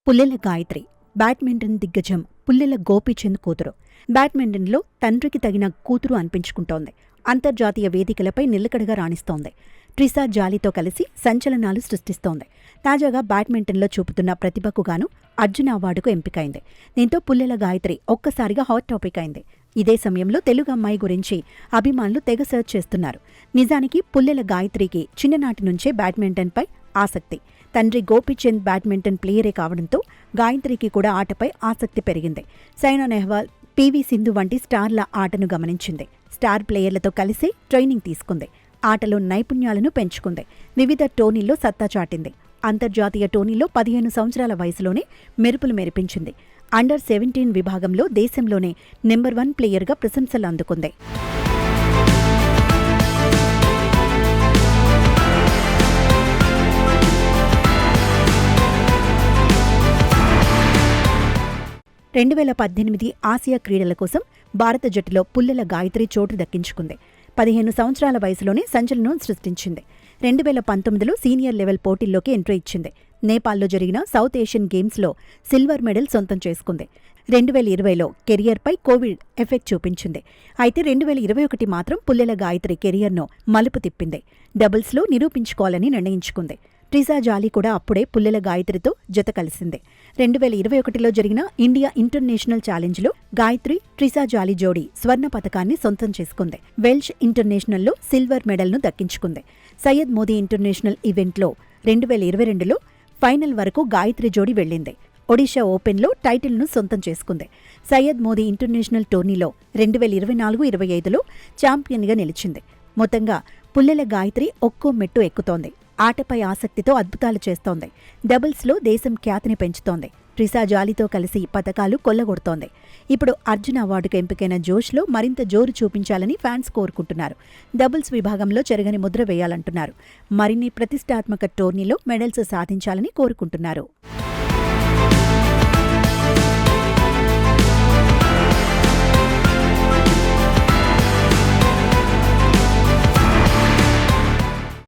Pullela Gayatri badminton దిగ్గజం పుల్లెల గోపీచంద్ కూతురు. బ్యాడ్మింటన్లో తండ్రికి తగిన కూతురు అనిపించుకుంటోంది. అంతర్జాతీయ వేదికలపై నిలకడగా రాణిస్తోంది. ట్రిసా జాలీతో కలిసి సంచలనాలు సృష్టిస్తోంది. తాజాగా బ్యాడ్మింటన్లో చూపుతున్న ప్రతిభకు గాను అర్జున అవార్డుకు ఎంపికైంది. దీంతో పుల్లెల గాయత్రి ఒక్కసారిగా హాట్ టాపిక్ అయింది. ఇదే సమయంలో తెలుగు అమ్మాయి గురించి అభిమానులు తెగ సర్చ్ చేస్తున్నారు. నిజానికి పుల్లెల గాయత్రికి చిన్ననాటి నుంచే బ్యాడ్మింటన్పై ఆసక్తి. తండ్రి గోపీచంద్ బ్యాడ్మింటన్ ప్లేయరే కావడంతో గాయత్రికి కూడా ఆటపై ఆసక్తి పెరిగింది. సైనా నెహ్వాల్, పివి సింధు వంటి స్టార్ల ఆటను గమనించింది. స్టార్ ప్లేయర్లతో కలిసి ట్రైనింగ్ తీసుకుంది. ఆటలో నైపుణ్యాలను పెంచుకుంది. వివిధ టోర్నీల్లో సత్తా చాటింది. అంతర్జాతీయ టోర్నీలో 15 సంవత్సరాల వయసులోనే మెరుపులు మెరిపించింది. అండర్ 17 విభాగంలో దేశంలోనే నెంబర్ 1 ప్లేయర్గా ప్రశంసలు అందుకుంది. ఆసియా క్రీడల కోసం భారత జట్టులో పుల్లెల గాయత్రి చోటు దక్కించుకుంది. 15 సంవత్సరాల వయసులోనే సంచలనం సృష్టించింది. 2019లో సీనియర్ లెవెల్ పోటీల్లోకి ఎంట్రీ ఇచ్చింది. నేపాల్లో జరిగిన సౌత్ ఏషియన్ గేమ్స్లో సిల్వర్ మెడల్ సొంతం చేసుకుంది. 2020లో కెరియర్పై కోవిడ్ ఎఫెక్ట్ చూపించింది. అయితే 2021 మాత్రం పుల్లెల గాయత్రి కెరియర్ను మలుపు తిప్పింది. డబుల్స్లో నిరూపించుకోవాలని నిర్ణయించుకుంది. ట్రిసా జాలీ కూడా అప్పుడే పుల్లెల గాయత్రితో జత కలిసింది. 2021లో జరిగిన ఇండియా ఇంటర్నేషనల్ ఛాలెంజ్లో గాయత్రి, ట్రిసా జాలీ జోడీ స్వర్ణ పతకాన్ని సొంతం చేసుకుంది. వెల్ష్ ఇంటర్నేషనల్లో సిల్వర్ మెడల్ను దక్కించుకుంది. సయ్యద్ మోదీ ఇంటర్నేషనల్ ఈవెంట్లో 2022లో ఫైనల్ వరకు గాయత్రి జోడీ వెళ్లింది. ఒడిషా ఓపెన్లో టైటిల్ను సొంతం చేసుకుంది. సయ్యద్ మోదీ ఇంటర్నేషనల్ టోర్నీలో 2024-25లో ఛాంపియన్గా నిలిచింది. మొత్తంగా పుల్లెల గాయత్రి ఒక్కో మెట్టు ఎక్కుతోంది. ఆటపై ఆసక్తితో అద్భుతాలు చేస్తోంది. డబుల్స్లో దేశం ఖ్యాతిని పెంచుతోంది. ట్రిసా జాలీతో కలిసి పతకాలు కొల్లగొడుతోంది. ఇప్పుడు అర్జున అవార్డుకు ఎంపికైన జోష్లో మరింత జోరు చూపించాలని ఫ్యాన్స్ కోరుకుంటున్నారు. డబుల్స్ విభాగంలో చెరగని ముద్ర వేయాలంటున్నారు. మరిన్ని ప్రతిష్టాత్మక టోర్నీలో మెడల్స్ సాధించాలని కోరుకుంటున్నారు.